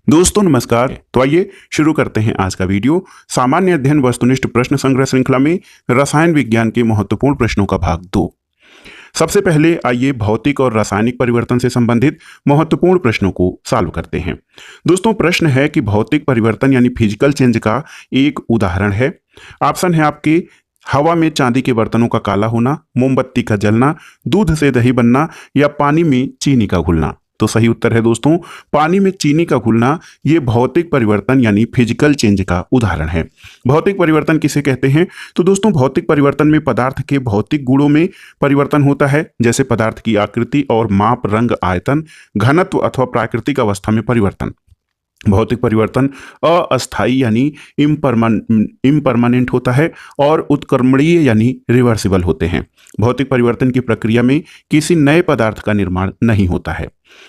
दोस्तों नमस्कार। तो आइए शुरू करते हैं आज का वीडियो। सामान्य अध्ययन वस्तुनिष्ठ प्रश्न संग्रह श्रृंखला में रसायन विज्ञान के महत्वपूर्ण प्रश्नों का भाग 2। सबसे पहले आइए भौतिक और रासायनिक परिवर्तन से संबंधित महत्वपूर्ण प्रश्नों को सॉल्व करते हैं। दोस्तों प्रश्न है कि भौतिक परिवर्तन यानी फिजिकल चेंज का एक उदाहरण है। ऑप्शन है आपके हवा में चांदी के बर्तनों का काला होना, मोमबत्ती का जलना, दूध से दही बनना या पानी में चीनी का घुलना। तो सही उत्तर है दोस्तों पानी में चीनी का घुलना। ये भौतिक परिवर्तन यानी फिजिकल चेंज का उदाहरण है। भौतिक परिवर्तन किसे कहते हैं? तो दोस्तों भौतिक परिवर्तन में पदार्थ के भौतिक गुणों में परिवर्तन होता है, जैसे पदार्थ की आकृति और माप, रंग, आयतन, घनत्व अथवा प्राकृतिक अवस्था में परिवर्तन। भौतिक परिवर्तन अस्थायी यानी इम्परमानेंट होता है और उत्क्रमणीय यानी रिवर्सिबल होते हैं। भौतिक परिवर्तन की प्रक्रिया में किसी नए पदार्थ का निर्माण नहीं होता है,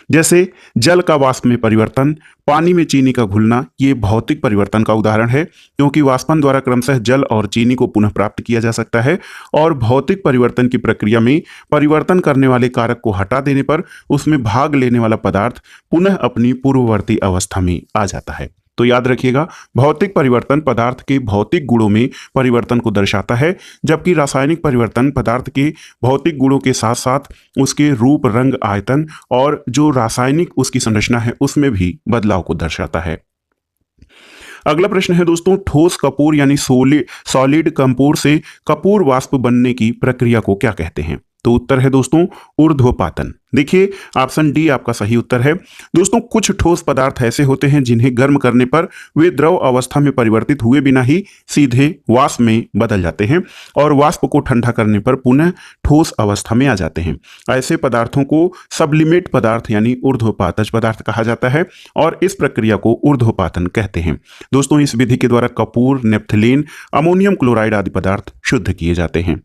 जैसे जल का वाष्प में परिवर्तन, पानी में चीनी का घुलना। ये भौतिक परिवर्तन का उदाहरण है, क्योंकि वाष्पन द्वारा क्रमशः जल और चीनी को पुनः प्राप्त किया जा सकता है और भौतिक परिवर्तन की प्रक्रिया में परिवर्तन करने वाले कारक को हटा देने पर उसमें भाग लेने वाला पदार्थ पुनः अपनी पूर्ववर्ती अवस्था में आ जाता है। तो याद रखिएगा, भौतिक परिवर्तन पदार्थ के भौतिक गुणों में परिवर्तन को दर्शाता है, जबकि रासायनिक परिवर्तन पदार्थ के भौतिक गुणों के साथ साथ उसके रूप, रंग, आयतन और जो रासायनिक उसकी संरचना है उसमें भी बदलाव को दर्शाता है। अगला प्रश्न है दोस्तों, ठोस कपूर यानी सॉलिड कंपोर से कपूर वाष्प बनने की प्रक्रिया को क्या कहते हैं? तो उत्तर है दोस्तों ऊर्ध्वपातन। देखिए ऑप्शन डी आपका सही उत्तर है। दोस्तों कुछ ठोस पदार्थ ऐसे होते हैं जिन्हें गर्म करने पर वे द्रव अवस्था में परिवर्तित हुए बिना ही सीधे वाष्प में बदल जाते हैं और वाष्प को ठंडा करने पर पुनः ठोस अवस्था में आ जाते हैं। ऐसे पदार्थों को सब्लिमेट पदार्थ यानी ऊर्ध्वपातज पदार्थ कहा जाता है और इस प्रक्रिया को ऊर्ध्वपातन कहते हैं। दोस्तों इस विधि के द्वारा कपूर, नेप्थलीन, अमोनियम क्लोराइड आदि पदार्थ शुद्ध किए जाते हैं।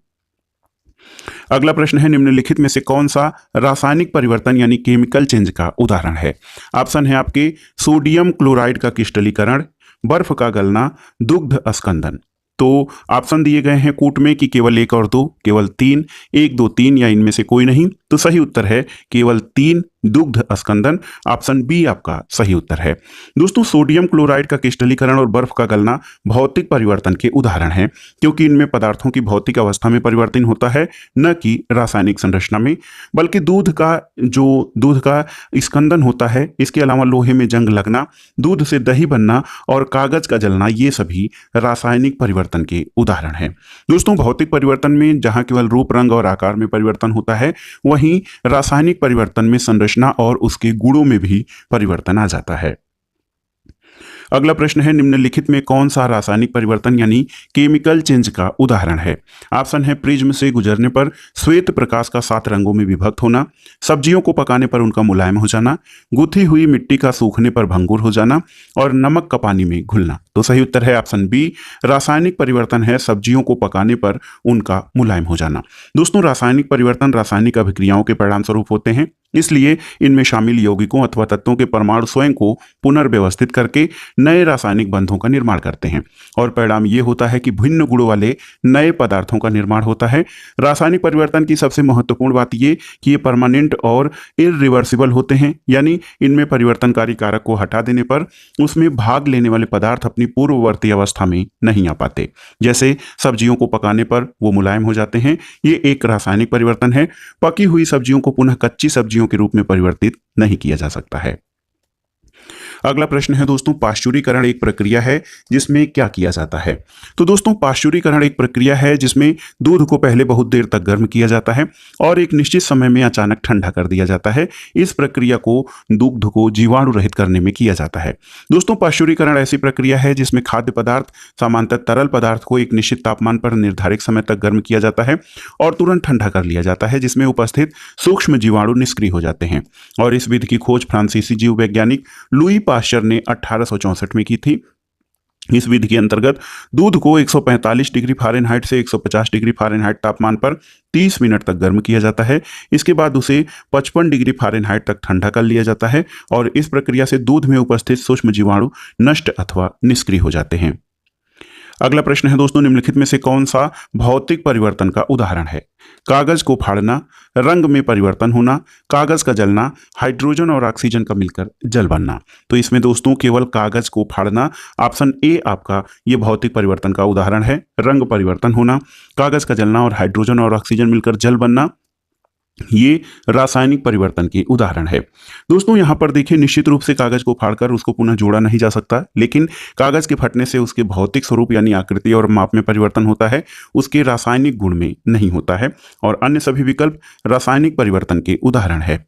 अगला प्रश्न है, निम्नलिखित में से कौन सा रासायनिक परिवर्तन यानी केमिकल चेंज का उदाहरण है? ऑप्शन है आपके सोडियम क्लोराइड का क्रिस्टलीकरण, बर्फ का गलना, दुग्ध अस्कंदन। तो ऑप्शन दिए गए हैं कूट में कि केवल 1 और 2, केवल 3, 1, 2, 3 या इनमें से कोई नहीं। तो सही उत्तर है केवल 3, दुग्ध अस्कंदन। ऑप्शन बी आपका सही उत्तर है। दोस्तों सोडियम क्लोराइड का क्रिस्टलीकरण और बर्फ का गलना भौतिक परिवर्तन के उदाहरण हैं, क्योंकि इनमें पदार्थों की भौतिक अवस्था में परिवर्तन होता है, न कि रासायनिक संरचना में। बल्कि दूध का स्कंदन होता है, इसके अलावा लोहे में जंग लगना, दूध से दही बनना और कागज का जलना, ये सभी रासायनिक परिवर्तन के उदाहरण हैं। दोस्तों भौतिक परिवर्तन में जहां केवल रूप, रंग और आकार में परिवर्तन होता है, वहीं रासायनिक परिवर्तन में संरचना और उसके गुणों में भी परिवर्तन आ जाता है। अगला प्रश्न है, निम्नलिखित में कौन सा रासायनिक परिवर्तन यानी केमिकल चेंज का उदाहरण है? ऑप्शन है प्रिज्म से गुजरने पर श्वेत प्रकाश का 7 रंगों में विभक्त होना, सब्जियों को पकाने पर उनका मुलायम हो जाना, गुथी हुई मिट्टी का सूखने पर भंगुर हो जाना और नमक का पानी में घुलना। तो सही उत्तर है ऑप्शन बी, रासायनिक परिवर्तन है सब्जियों को पकाने पर उनका मुलायम हो जाना। दोस्तों रासायनिक परिवर्तन रासायनिक अभिक्रियाओं के परिणाम स्वरूप होते हैं, इसलिए इनमें शामिल यौगिकों अथवा तत्वों के परमाणु स्वयं को पुनर्व्यवस्थित करके नए रासायनिक बंधों का निर्माण करते हैं और परिणाम ये होता है कि भिन्न गुणों वाले नए पदार्थों का निर्माण होता है। रासायनिक परिवर्तन की सबसे महत्वपूर्ण बात ये कि ये परमानेंट और इरिवर्सिबल होते हैं, यानी इनमें परिवर्तनकारी कारक को हटा देने पर उसमें भाग लेने वाले पदार्थ अपनी पूर्ववर्ती अवस्था में नहीं आ पाते। जैसे सब्जियों को पकाने पर वो मुलायम हो जाते हैं, ये एक रासायनिक परिवर्तन है। पकी हुई सब्जियों को पुनः कच्ची सब्जियों के रूप में परिवर्तित नहीं किया जा सकता है। अगला प्रश्न है दोस्तों, पाश्चुरीकरण एक प्रक्रिया है जिसमें क्या किया जाता है? तो दोस्तों पाश्चुरीकरण एक प्रक्रिया है जिसमें दूध को पहले बहुत देर तक गर्म किया जाता है और एक निश्चित समय में अचानक ठंडा कर दिया जाता है। इस प्रक्रिया को दुग्ध को जीवाणु रहित करने में किया जाता है। दोस्तों पाश्चुरीकरण ऐसी प्रक्रिया है जिसमें खाद्य पदार्थ, सामान्यतः तरल पदार्थ को एक निश्चित तापमान पर निर्धारित समय तक गर्म किया जाता है और तुरंत ठंडा कर लिया जाता है, जिसमें उपस्थित सूक्ष्म जीवाणु निष्क्रिय हो जाते हैं। और इस विधि की खोज फ्रांसीसी जीव वैज्ञानिक लुई पाश्चर ने 1864 में की थी। इस विधि के अंतर्गत दूध को 145 डिग्री फ़ारेनहाइट से 150 डिग्री फ़ारेनहाइट तापमान पर 30 मिनट तक गर्म किया जाता है। इसके बाद उसे 55 डिग्री फ़ारेनहाइट तक ठंडा कर लिया जाता है और इस प्रक्रिया से दूध में उपस्थित सूक्ष्म जीवाणु नष्ट अथवा निष्क्रिय हो जाते हैं। अगला प्रश्न है दोस्तों, निम्नलिखित में से कौन सा भौतिक परिवर्तन का उदाहरण है? कागज को फाड़ना, रंग में परिवर्तन होना, कागज का जलना, हाइड्रोजन और ऑक्सीजन का मिलकर जल बनना। तो इसमें दोस्तों केवल कागज को फाड़ना, ऑप्शन ए आपका ये भौतिक परिवर्तन का उदाहरण है। रंग परिवर्तन होना, कागज का जलना और हाइड्रोजन और ऑक्सीजन मिलकर जल बनना, ये रासायनिक परिवर्तन के उदाहरण है। दोस्तों यहाँ पर देखिए, निश्चित रूप से कागज को फाड़कर उसको पुनः जोड़ा नहीं जा सकता, लेकिन कागज के फटने से उसके भौतिक स्वरूप यानी आकृति और माप में परिवर्तन होता है, उसके रासायनिक गुण में नहीं होता है। और अन्य सभी विकल्प रासायनिक परिवर्तन के उदाहरण है।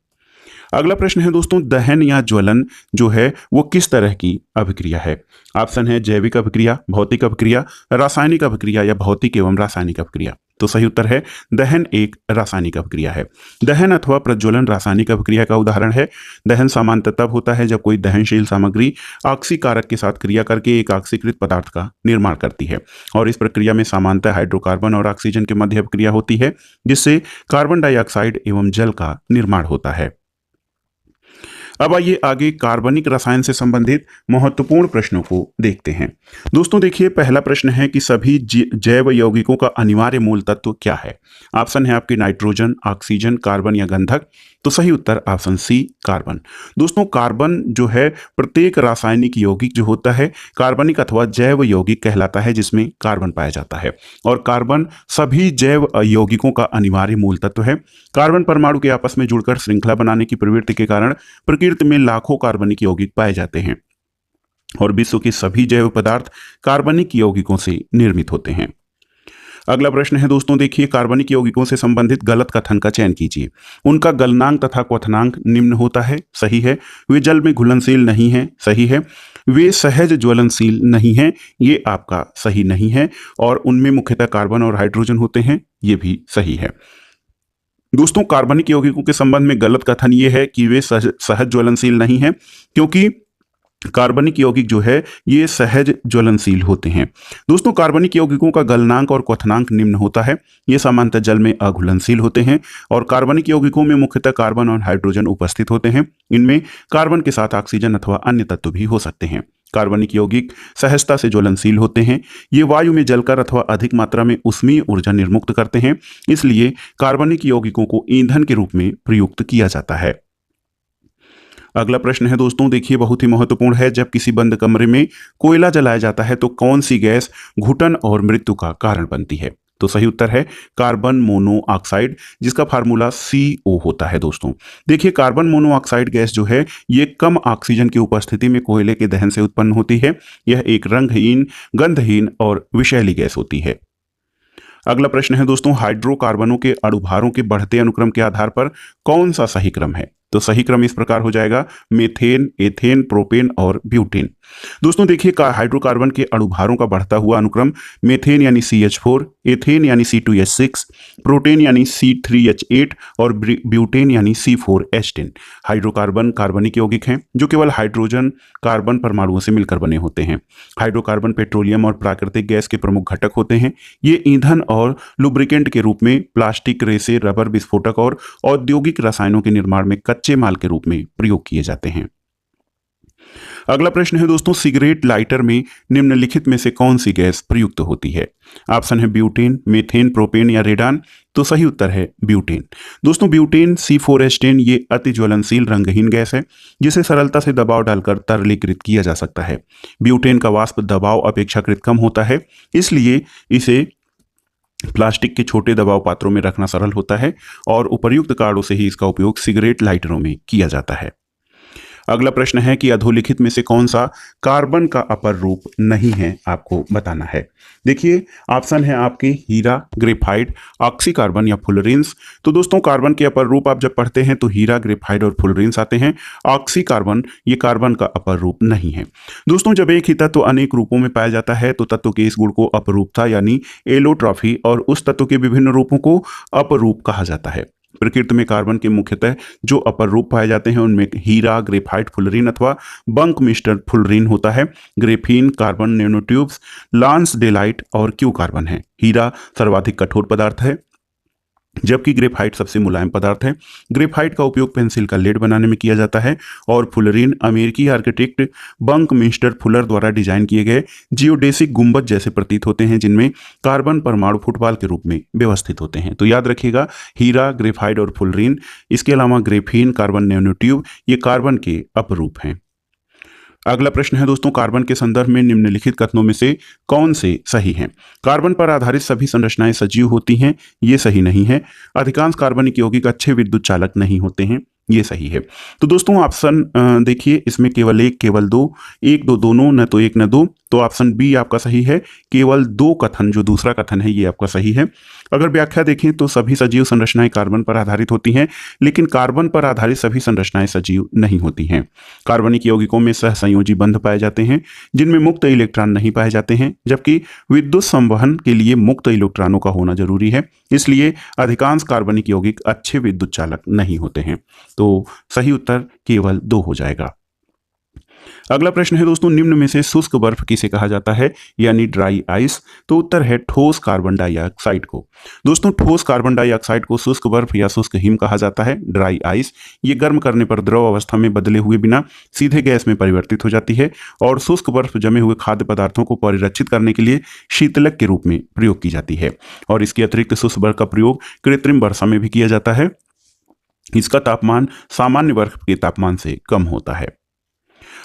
अगला प्रश्न है दोस्तों, दहन या ज्वलन जो है वो किस तरह की अभिक्रिया है? ऑप्शन है जैविक अभिक्रिया, भौतिक अभिक्रिया, रासायनिक अभिक्रिया या भौतिक एवं रासायनिक अभिक्रिया। तो सही उत्तर है दहन एक रासायनिक अभिक्रिया है। दहन अथवा प्रज्वलन रासायनिक अभिक्रिया का उदाहरण है। दहन सामान्यतः तब होता है जब कोई दहनशील सामग्री ऑक्सीकारक के साथ क्रिया करके एक ऑक्सीकृत पदार्थ का निर्माण करती है, और इस प्रक्रिया में सामान्यतः हाइड्रोकार्बन और ऑक्सीजन के मध्य अभिक्रिया होती है, जिससे कार्बन डाइऑक्साइड एवं जल का निर्माण होता है। अब आइए आगे कार्बनिक रसायन से संबंधित महत्वपूर्ण प्रश्नों को देखते हैं। दोस्तों देखिए, पहला प्रश्न है कि सभी जैव यौगिकों का अनिवार्य मूल तत्व क्या है? ऑप्शन है आपके नाइट्रोजन, ऑक्सीजन, कार्बन या गंधक। तो सही उत्तर ऑप्शन सी कार्बन। दोस्तों कार्बन जो है प्रत्येक रासायनिक यौगिक जो होता है कार्बनिक अथवा जैव यौगिक कहलाता है, जिसमें कार्बन पाया जाता है, और कार्बन सभी जैव यौगिकों का अनिवार्य मूल तत्व है। कार्बन परमाणु के आपस में जुड़कर श्रृंखला बनाने की प्रवृत्ति के कारण प्रकृति में लाखों कार्बनिक यौगिक पाए जाते हैं, और विश्व के सभी जैव पदार्थ कार्बनिक यौगिकों से निर्मित होते हैं। अगला प्रश्न है दोस्तों, देखिए, कार्बनिक यौगिकों से संबंधित गलत कथन का चयन कीजिए। उनका गलनांक तथा क्वथनांक निम्न होता है, सही है। वे जल में घुलनशील नहीं है, सही है। वे सहज ज्वलनशील नहीं है, ये आपका सही नहीं है। और उनमें मुख्यतः कार्बन और हाइड्रोजन होते हैं, ये भी सही है। दोस्तों कार्बनिक यौगिकों के संबंध में गलत कथन ये है कि वे सहज ज्वलनशील नहीं है, क्योंकि कार्बनिक यौगिक जो है ये सहज ज्वलनशील होते हैं। दोस्तों कार्बनिक यौगिकों का गलनांक और क्वथनांक निम्न होता है। ये सामान्यतः जल में अघुलनशील होते हैं, और कार्बनिक यौगिकों में मुख्यतः कार्बन और हाइड्रोजन उपस्थित होते हैं। इनमें कार्बन के साथ ऑक्सीजन अथवा अन्य तत्व भी हो सकते हैं। कार्बनिक यौगिक सहजता से ज्वलनशील होते हैं। ये वायु में जलकर अथवा अधिक मात्रा में ऊष्मीय ऊर्जा निर्मुक्त करते हैं, इसलिए कार्बनिक यौगिकों को ईंधन के रूप में प्रयुक्त किया जाता है। अगला प्रश्न है दोस्तों, देखिए, बहुत ही महत्वपूर्ण है। जब किसी बंद कमरे में कोयला जलाया जाता है तो कौन सी गैस घुटन और मृत्यु का कारण बनती है? तो सही उत्तर है कार्बन मोनोऑक्साइड, जिसका फार्मूला CO होता है। दोस्तों देखिए, कार्बन मोनोऑक्साइड गैस जो है ये कम ऑक्सीजन की उपस्थिति में कोयले के दहन से उत्पन्न होती है। यह एक रंगहीन, गंधहीन और विषैली गैस होती है। अगला प्रश्न है दोस्तों, हाइड्रोकार्बनों के अणुभारों के बढ़ते अनुक्रम के आधार पर कौन सा सही क्रम है? तो सही क्रम इस प्रकार हो जाएगा मीथेन, एथेन, प्रोपेन और ब्यूटेन। दोस्तों देखिए, हाइड्रोकार्बन के अणुभारों का बढ़ता हुआ अनुक्रम मेथेन यानी CH4, एथेन यानी C2H6, प्रोटेन यानी C3H8 और ब्यूटेन यानी C4H10। हाइड्रोकार्बन कार्बनिक यौगिक हैं जो केवल हाइड्रोजन कार्बन परमाणुओं से मिलकर बने होते हैं। हाइड्रोकार्बन पेट्रोलियम और प्राकृतिक गैस के प्रमुख घटक होते हैं। ये ईंधन और लुब्रिकेंट के रूप में, प्लास्टिक, रेसे, रबर, विस्फोटक और औद्योगिक रसायनों के निर्माण में कच्चे माल के रूप में प्रयोग किए जाते हैं। अगला प्रश्न है दोस्तों, सिगरेट लाइटर में निम्नलिखित में से कौन सी गैस प्रयुक्त होती है? ऑप्शन है ब्यूटेन, मीथेन, प्रोपेन या रेडान। तो सही उत्तर है ब्यूटेन। दोस्तों ब्यूटेन C4H10 ये अति ज्वलनशील रंगहीन गैस है, जिसे सरलता से दबाव डालकर तरलीकृत किया जा सकता है। ब्यूटेन का वाष्प दबाव अपेक्षाकृत कम होता है, इसलिए इसे प्लास्टिक के छोटे दबाव पात्रों में रखना सरल होता है, और उपर्युक्त कारणों से ही इसका उपयोग सिगरेट लाइटरों में किया जाता है। अगला प्रश्न है कि अधोलिखित में से कौन सा कार्बन का अपर रूप नहीं है, आपको बताना है। देखिए, ऑप्शन है आपके हीरा, ग्रेफाइट, ऑक्सीकार्बन या फुलरेंस। तो दोस्तों कार्बन के अपर रूप आप जब पढ़ते हैं तो हीरा, ग्रेफाइट और फुलरेंस आते हैं। ऑक्सीकार्बन ये कार्बन का अपर रूप नहीं है। दोस्तों जब एक ही तत्व अनेक रूपों में पाया जाता है तो तत्व के इस गुण को अपरूपता यानी एलोट्रॉफी, और उस तत्व के विभिन्न रूपों को अपरूप कहा जाता है। प्रकृति में कार्बन के मुख्यतः जो अपर रूप पाए जाते हैं उनमें हीरा, ग्रेफाइट, फुलरीन अथवा बंक मिस्टर फुलरीन होता है। Graphene, carbon nanotubes, lonsdaleite और क्यू कार्बन है। हीरा सर्वाधिक कठोर पदार्थ है। जबकि ग्रेफाइट सबसे मुलायम पदार्थ है। ग्रेफाइट का उपयोग पेंसिल का लेड बनाने में किया जाता है। और फुलरीन अमेरिकी आर्किटेक्ट बंकमिंस्टर फुलर द्वारा डिजाइन किए गए जियोडेसिक गुंबद जैसे प्रतीत होते हैं, जिनमें कार्बन परमाणु फुटबॉल के रूप में व्यवस्थित होते हैं। तो याद रखिएगा, हीरा, ग्रेफाइट और फुलरीन, इसके अलावा ग्रेफीन, कार्बन नैनोट्यूब, ये कार्बन के अपरूप हैं। अगला प्रश्न है दोस्तों, कार्बन के संदर्भ में निम्नलिखित कथनों में से कौन से सही हैं? कार्बन पर आधारित सभी संरचनाएं सजीव होती हैं, ये सही नहीं है। अधिकांश कार्बनिक यौगिक अच्छे विद्युत चालक नहीं होते हैं, ये सही है। तो दोस्तों ऑप्शन देखिए, इसमें केवल एक, केवल दो, एक दो दोनों, न तो एक न दो। तो ऑप्शन बी आपका सही है, केवल दो कथन, जो दूसरा कथन है ये आपका सही है। अगर व्याख्या देखें तो सभी सजीव संरचनाएं कार्बन पर आधारित होती हैं, लेकिन कार्बन पर आधारित सभी संरचनाएं सजीव नहीं होती हैं। कार्बनिक यौगिकों में सहसंयोजी बंध पाए जाते हैं, जिनमें मुक्त इलेक्ट्रॉन नहीं पाए जाते हैं, जबकि विद्युत संवहन के लिए मुक्त इलेक्ट्रॉनों का होना जरूरी है। इसलिए अधिकांश कार्बनिक यौगिक अच्छे विद्युत चालक नहीं होते हैं। तो सही उत्तर केवल दो हो जाएगा। अगला प्रश्न है दोस्तों, निम्न में से शुष्क बर्फ किसे कहा जाता है, यानी ड्राई आइस? तो उत्तर है ठोस कार्बन डाइऑक्साइड को। दोस्तों ठोस कार्बन डाइऑक्साइड को शुष्क बर्फ या शुष्क हिम कहा जाता है, ड्राई आइस। ये गर्म करने पर द्रव अवस्था में बदले हुए बिना सीधे गैस में परिवर्तित हो जाती है और शुष्क बर्फ जमे हुए खाद्य पदार्थों को परिरक्षित करने के लिए शीतलक के रूप में प्रयोग की जाती है। और इसके अतिरिक्त शुष्क बर्फ का प्रयोग कृत्रिम वर्षा में भी किया जाता है। इसका तापमान सामान्य बर्फ के तापमान से कम होता है।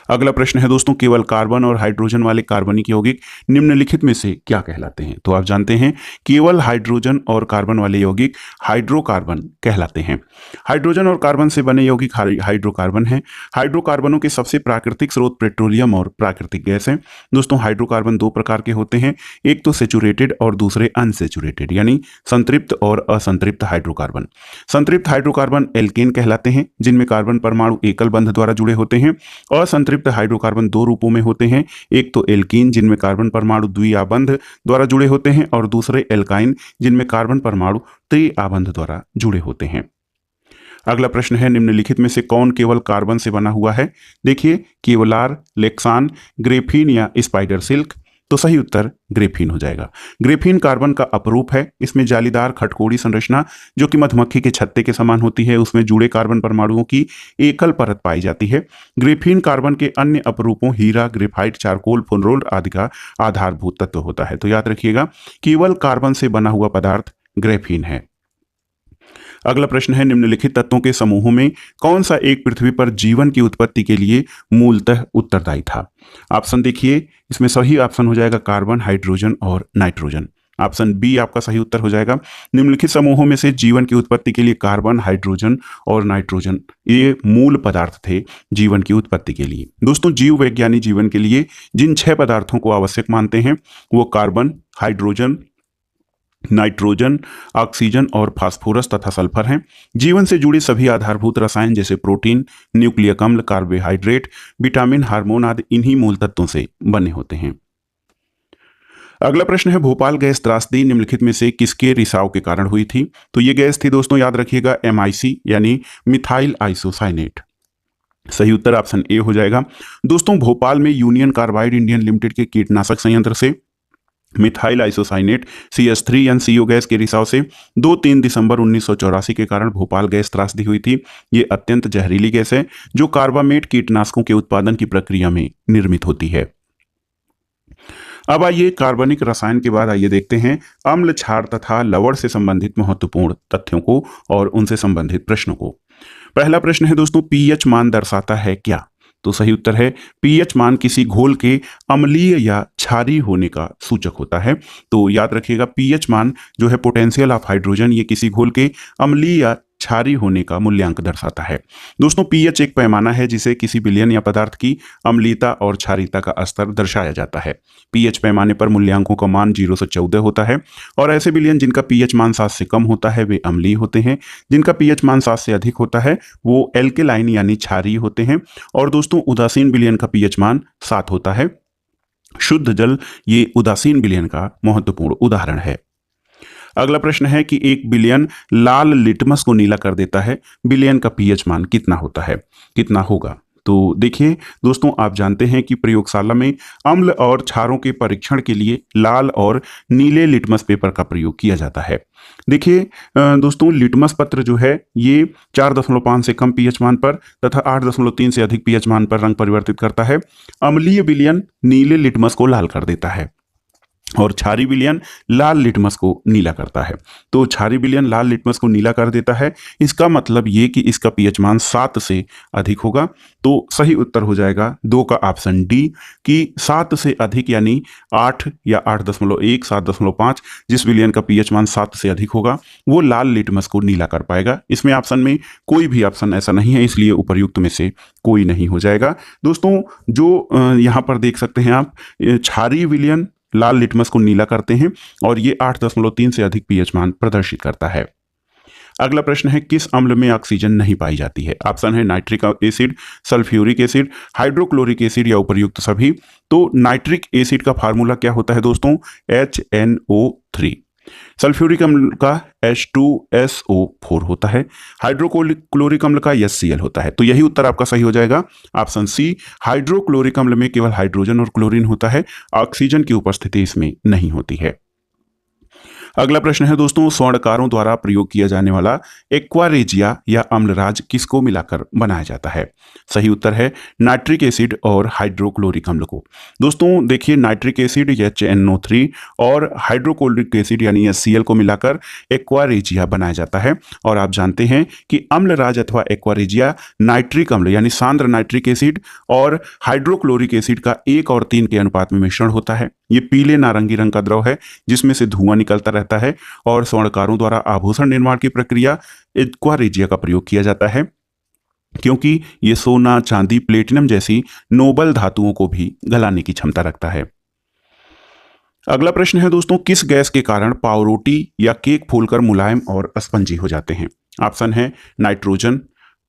अगला प्रश्न है दोस्तों, केवल कार्बन और हाइड्रोजन वाले कार्बनिक यौगिक निम्नलिखित में से क्या कहलाते हैं? तो आप जानते हैं, केवल हाइड्रोजन और कार्बन वाले यौगिक हाइड्रोकार्बन कहलाते हैं। हाइड्रोजन और कार्बन से बने यौगिक हाइड्रोकार्बन हैं। हाइड्रोकार्बनों के सबसे प्राकृतिक स्रोत पेट्रोलियम और प्राकृतिक गैस हैं। दोस्तों हाइड्रोकार्बन दो प्रकार के होते हैं, एक तो सेचुरेटेड और दूसरे अनसेचुरेटेड, यानी संतृप्त और असंतृप्त हाइड्रोकार्बन। संतृप्त हाइड्रोकार्बन एल्केन कहलाते हैं, जिनमें कार्बन परमाणु एकल बंध द्वारा जुड़े होते हैं। असंतृप्त हाइड्रोकार्बन दो रूपों में होते हैं, एक तो एल्कीन जिनमें कार्बन परमाणु द्विआबंध द्वारा जुड़े होते हैं और दूसरे एल्काइन जिनमें कार्बन परमाणु त्रिआबंध द्वारा जुड़े होते हैं। अगला प्रश्न है, निम्नलिखित में से कौन केवल कार्बन से बना हुआ है? देखिए, केवलार, लेक्सान, ग्रेफीन या स्पाइडर सिल्क। तो सही उत्तर ग्रेफीन हो जाएगा। ग्रेफीन कार्बन का अपरूप है। इसमें जालीदार खटकोड़ी संरचना, जो कि मधुमक्खी के छत्ते के समान होती है, उसमें जुड़े कार्बन परमाणुओं की एकल परत पाई जाती है। ग्रेफीन कार्बन के अन्य अपरूपों हीरा, ग्रेफाइट, चारकोल, फ्लोरोल आदि का आधारभूत तत्व होता है। तो याद रखिएगा, केवल कार्बन से बना हुआ पदार्थ ग्रेफीन है। अगला प्रश्न है, निम्नलिखित तत्वों के समूहों में कौन सा एक पृथ्वी पर जीवन की उत्पत्ति के लिए मूलतः उत्तरदायी था? ऑप्शन देखिए, इसमें सही ऑप्शन हो जाएगा कार्बन, हाइड्रोजन और नाइट्रोजन। ऑप्शन बी आपका सही उत्तर हो जाएगा। निम्नलिखित समूहों में से जीवन की उत्पत्ति के लिए कार्बन, हाइड्रोजन और नाइट्रोजन ये मूल पदार्थ थे जीवन की उत्पत्ति के लिए। दोस्तों जीव वैज्ञानिक जीवन के लिए जिन 6 पदार्थों को आवश्यक मानते हैं वो कार्बन, हाइड्रोजन, नाइट्रोजन, ऑक्सीजन और फास्फोरस तथा सल्फर हैं। जीवन से जुड़े सभी आधारभूत रसायन जैसे प्रोटीन, न्यूक्लियक अम्ल, कार्बोहाइड्रेट, विटामिन, हार्मोन आदि इन्हीं मूल तत्वों से बने होते हैं। अगला प्रश्न है, भोपाल गैस त्रासदी निम्नलिखित में से किसके रिसाव के कारण हुई थी? तो ये गैस थी दोस्तों, याद रखिएगा, MIC यानी मिथाइल आइसोसाइनेट। सही उत्तर ऑप्शन ए हो जाएगा। दोस्तों भोपाल में यूनियन कार्बाइड इंडियन लिमिटेड के कीटनाशक संयंत्र से मिथाइल आइसोसाइनेट CS3NCO गैस के रिसाव से 2-3 दिसंबर 1984 के कारण भोपाल गैस त्रासदी हुई थी। ये अत्यंत जहरीली गैस है जो कार्बामेट कीटनाशकों के उत्पादन की प्रक्रिया में निर्मित होती है। अब आइए कार्बनिक रसायन के बाद आइए देखते हैं अम्ल, क्षार तथा लवण से संबंधित महत्वपूर्ण तथ्यों को और उनसे संबंधित प्रश्नों को। पहला प्रश्न है दोस्तों, pH मान दर्शाता है क्या? तो सही उत्तर है pH मान किसी घोल के अम्लीय या क्षारीय होने का सूचक होता है। तो याद रखिएगा pH मान जो है पोटेंशियल ऑफ हाइड्रोजन, ये किसी घोल के अम्लीय या क्षारीय होने का मूल्यांक दर्शाता है। दोस्तों pH एक पैमाना है जिसे किसी विलयन या पदार्थ की अम्लीयता और क्षारीयता का स्तर दर्शाया जाता है। pH पैमाने पर मूल्यांकों का मान 0 से 14 होता है और ऐसे विलयन जिनका pH मान 7 से कम होता है वे अम्लीय होते हैं, जिनका pH मान 7 से अधिक होता है वो एल्केलाइन यानी क्षारीय होते हैं। और दोस्तों उदासीन विलयन का pH मान 7 होता है। शुद्ध जल ये उदासीन विलयन का महत्वपूर्ण उदाहरण है। अगला प्रश्न है कि एक विलयन लाल लिटमस को नीला कर देता है, विलयन का pH मान कितना होता है, कितना होगा? तो देखिए दोस्तों, आप जानते हैं कि प्रयोगशाला में अम्ल और क्षारों के परीक्षण के लिए लाल और नीले लिटमस पेपर का प्रयोग किया जाता है। देखिए दोस्तों, लिटमस पत्र जो है ये 4.5 से कम पीएच मान पर तथा 8.3 से अधिक पीएच मान पर रंग परिवर्तित करता है। अम्लीय विलयन नीले लिटमस को लाल कर देता है और क्षारीय विलयन लाल लिटमस को नीला करता है। तो क्षारीय विलयन लाल लिटमस को नीला कर देता है, इसका मतलब ये कि इसका पीएच मान 7 से अधिक होगा। तो सही उत्तर हो जाएगा 2 का ऑप्शन डी कि 7 से अधिक यानी 8 या 8.1, 7.5, जिस विलयन का पीएच मान 7 से अधिक होगा वो लाल लिटमस को नीला कर पाएगा। इसमें ऑप्शन में कोई भी ऑप्शन ऐसा नहीं है, इसलिए उपर्युक्त में से कोई नहीं हो जाएगा। दोस्तों, जो यहाँ पर देख सकते हैं आप, क्षारीय विलयन लाल लिटमस को नीला करते हैं और ये 8.3 से अधिक पीएच मान प्रदर्शित करता है। अगला प्रश्न है, किस अम्ल में ऑक्सीजन नहीं पाई जाती है? ऑप्शन है nitric acid, sulphuric acid, hydrochloric acid या उपर्युक्त सभी। तो नाइट्रिक एसिड का फार्मूला क्या होता है दोस्तों? HNO3। सल्फ्यूरिक अम्ल का H2SO4 होता है। हाइड्रोक्लोरिक अम्ल का HCl होता है। तो यही उत्तर आपका सही हो जाएगा, ऑप्शन सी। हाइड्रोक्लोरिक अम्ल में केवल हाइड्रोजन और क्लोरीन होता है, ऑक्सीजन की उपस्थिति इसमें नहीं होती है। अगला प्रश्न है दोस्तों, स्वर्णकारों द्वारा प्रयोग किया जाने वाला एक्वा रेजिया या अम्लराज किसको मिलाकर बनाया जाता है? सही उत्तर है नाइट्रिक एसिड और हाइड्रोक्लोरिक अम्ल को। दोस्तों देखिए, नाइट्रिक एसिड HNO3 और हाइड्रोक्लोरिक एसिड यानी HCl को मिलाकर एक्वा रेजिया बनाया जाता है। और आप जानते हैं कि अम्लराज अथवा एक्वा रेजिया नाइट्रिक अम्ल यानी सांद्र नाइट्रिक एसिड और हाइड्रोक्लोरिक एसिड का 1 और 3 के अनुपात में मिश्रण होता है। ये पीले नारंगी रंग का द्रव है जिसमें से धुआं निकलता रहता है और स्वर्णकारों द्वारा आभूषण निर्माण की प्रक्रिया एक्वा रेजिया का प्रयोग किया जाता है, क्योंकि ये सोना, चांदी, प्लेटिनम जैसी नोबल धातुओं को भी गलाने की क्षमता रखता है। अगला प्रश्न है दोस्तों, किस गैस के कारण पावरोटी या केक फूलकर मुलायम और स्पंजी हो जाते हैं? ऑप्शन है नाइट्रोजन,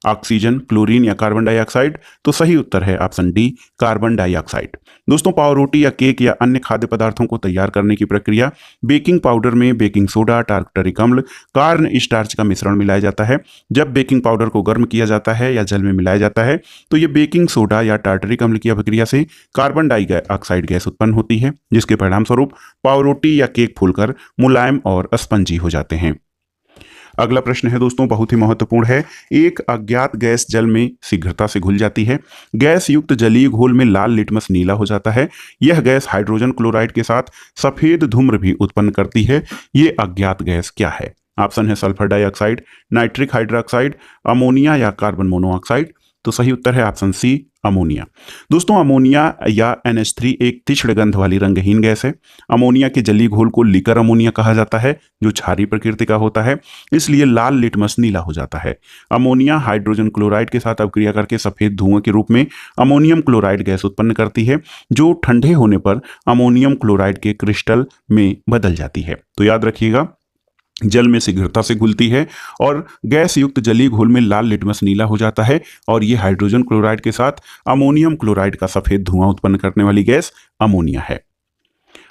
ऑक्सीजन, क्लोरीन या कार्बन डाइऑक्साइड। तो सही उत्तर है ऑप्शन डी, कार्बन डाइऑक्साइड। दोस्तों, पावरोटी या केक या अन्य खाद्य पदार्थों को तैयार करने की प्रक्रिया बेकिंग पाउडर में बेकिंग सोडा, टार्टरिक अम्ल, कार्न स्टार्च का मिश्रण मिलाया जाता है। जब बेकिंग पाउडर को गर्म किया जाता है या जल में मिलाया जाता है तो ये बेकिंग सोडा या टार्टरिक अम्ल की अभिक्रिया से कार्बन डाइऑक्साइड गैस उत्पन्न होती है, जिसके परिणाम स्वरूप पावरोटी या केक फूलकर मुलायम और स्पंजी हो जाते हैं। अगला प्रश्न है दोस्तों, बहुत ही महत्वपूर्ण है। एक अज्ञात गैस जल में शीघ्रता से घुल जाती है। गैस युक्त जलीय घोल में लाल लिटमस नीला हो जाता है। यह गैस हाइड्रोजन क्लोराइड के साथ सफेद धूम्र भी उत्पन्न करती है। ये अज्ञात गैस क्या है? ऑप्शन है sulphur dioxide, nitric hydroxide, ammonia या कार्बन मोनोऑक्साइड। तो सही उत्तर है ऑप्शन सी, अमोनिया। दोस्तों, अमोनिया या NH3 एक तीक्ष्ण गंध वाली रंगहीन गैस है। अमोनिया के जलीय घोल को लीकर अमोनिया कहा जाता है, जो क्षारीय प्रकृति का होता है, इसलिए लाल लिटमस नीला हो जाता है। अमोनिया हाइड्रोजन क्लोराइड के साथ अभिक्रिया करके सफेद धुआं के रूप में अमोनियम क्लोराइड गैस उत्पन्न करती है, जो ठंडे होने पर अमोनियम क्लोराइड के क्रिस्टल में बदल जाती है। तो याद रखिएगा, जल में शीघ्रता से घुलती है और गैस युक्त जलीय घोल में लाल लिटमस नीला हो जाता है, और ये हाइड्रोजन क्लोराइड के साथ अमोनियम क्लोराइड का सफेद धुआं उत्पन्न करने वाली गैस अमोनिया है।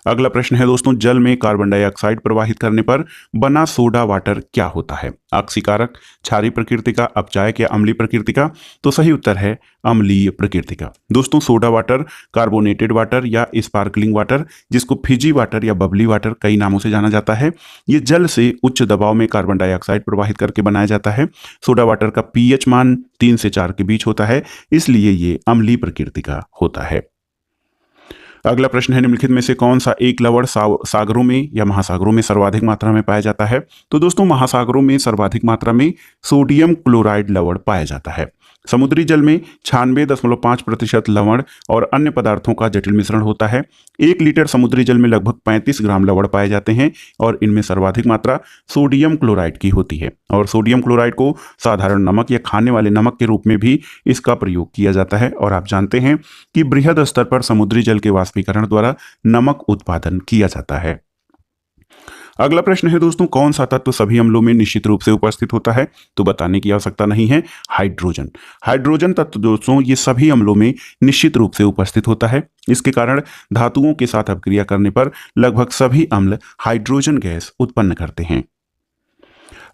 अगला प्रश्न है दोस्तों, जल में कार्बन डाइऑक्साइड प्रवाहित करने पर बना सोडा वाटर क्या होता है? ऑक्सीकारक, क्षारीय प्रकृति का, अपचायक या अम्लीय प्रकृति का? तो सही उत्तर है अम्लीय प्रकृति का। दोस्तों, सोडा वाटर, कार्बोनेटेड वाटर या स्पार्कलिंग वाटर, जिसको फिजी वाटर या बबली वाटर कई नामों से जाना जाता है, ये जल से उच्च दबाव में कार्बन डाइऑक्साइड प्रवाहित करके बनाया जाता है। सोडा वाटर का पीएच मान 3 से 4 के बीच होता है, इसलिए ये अम्लीय प्रकृति का होता है। अगला प्रश्न है, निम्नलिखित में से कौन सा एक लवण सागरों में या महासागरों में सर्वाधिक मात्रा में पाया जाता है? तो दोस्तों, महासागरों में सर्वाधिक मात्रा में सोडियम क्लोराइड लवण पाया जाता है। समुद्री जल में 96.5% लवण और अन्य पदार्थों का जटिल मिश्रण होता है। 1 लीटर समुद्री जल में लगभग 35 ग्राम लवण पाए जाते हैं और इनमें सर्वाधिक मात्रा सोडियम क्लोराइड की होती है। और सोडियम क्लोराइड को साधारण नमक या खाने वाले नमक के रूप में भी इसका प्रयोग किया जाता है। और आप जानते हैं कि बृहद स्तर पर समुद्री जल के वाष्पीकरण द्वारा नमक उत्पादन किया जाता है। अगला प्रश्न है दोस्तों, कौन सा तत्व सभी अम्लों में निश्चित रूप से उपस्थित होता है? तो बताने की आवश्यकता नहीं है, हाइड्रोजन। हाइड्रोजन तत्व दोस्तों ये सभी अम्लों में निश्चित रूप से उपस्थित होता है। इसके कारण धातुओं के साथ अपक्रिया करने पर लगभग सभी अम्ल हाइड्रोजन गैस उत्पन्न करते हैं।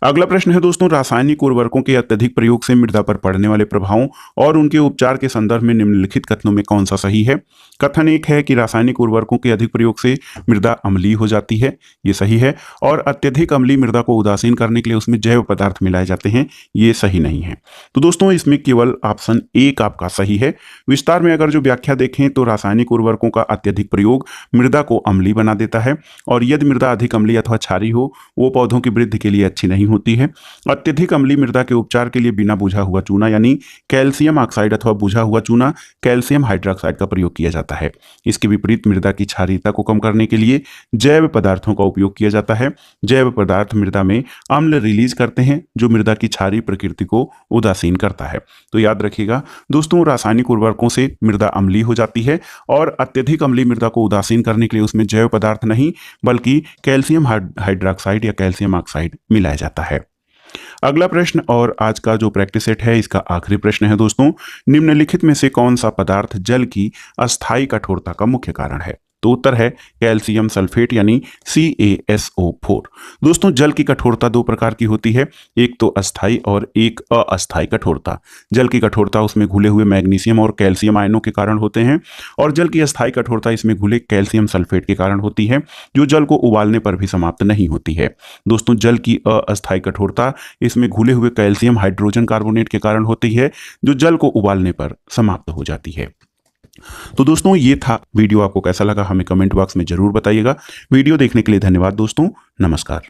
अगला प्रश्न है दोस्तों, रासायनिक उर्वरकों के अत्यधिक प्रयोग से मृदा पर पड़ने वाले प्रभावों और उनके उपचार के संदर्भ में निम्नलिखित कथनों में कौन सा सही है। कथन एक है कि रासायनिक उर्वरकों के अधिक प्रयोग से मृदा अम्लीय हो जाती है, ये सही है। और अत्यधिक अम्लीय मृदा को उदासीन करने के लिए उसमें जैव पदार्थ मिलाए जाते हैं, ये सही नहीं है। तो दोस्तों इसमें केवल ऑप्शन एक आपका सही है। विस्तार में अगर जो व्याख्या देखें तो रासायनिक उर्वरकों का अत्यधिक प्रयोग मृदा को अम्लीय बना देता है, और यदि मृदा अधिक अम्लीय अथवा क्षारीय हो वो पौधों की वृद्धि के लिए अच्छी नहीं होती है। अत्यधिक अम्लीय मृदा के उपचार के लिए बिना बुझा हुआ चूना यानी कैल्शियम ऑक्साइड अथवा बुझा हुआ चूना कैल्शियम हाइड्रोक्साइड का प्रयोग किया जाता है। इसके विपरीत मृदा की क्षारीयता को कम करने के लिए जैव पदार्थों का उपयोग किया जाता है। जैव पदार्थ मृदा में अम्ल रिलीज करते हैं जो मृदा की क्षारीय प्रकृति को उदासीन करता है। तो याद रखिएगा दोस्तों, रासायनिक उर्वरकों से मृदा अम्लीय हो जाती है, और अत्यधिक अम्लीय मृदा को उदासीन करने के लिए उसमें जैव पदार्थ नहीं बल्कि कैल्शियम हाइड्रोक्साइड या कैल्शियम ऑक्साइड मिलाया जाता है। अगला प्रश्न और आज का जो प्रैक्टिस सेट है इसका आखिरी प्रश्न है दोस्तों, निम्नलिखित में से कौन सा पदार्थ जल की अस्थायी कठोरता का मुख्य कारण है। तो उत्तर है कैल्शियम सल्फेट यानी CaSO4। दोस्तों जल की कठोरता दो प्रकार की होती है, एक तो अस्थायी और एक अस्थायी कठोरता। जल की कठोरता उसमें घुले हुए मैग्नीशियम और कैल्शियम आयनों के कारण होते हैं, और जल की अस्थायी कठोरता इसमें घुले कैल्शियम सल्फेट के कारण होती है, जो जल को उबालने पर भी समाप्त नहीं होती है। दोस्तों जल की अस्थायी कठोरता इसमें घुले हुए कैल्शियम हाइड्रोजन कार्बोनेट के कारण होती है, जो जल को उबालने पर समाप्त हो जाती है। तो दोस्तों ये था वीडियो, आपको कैसा लगा हमें कमेंट बॉक्स में जरूर बताइएगा। वीडियो देखने के लिए धन्यवाद दोस्तों, नमस्कार।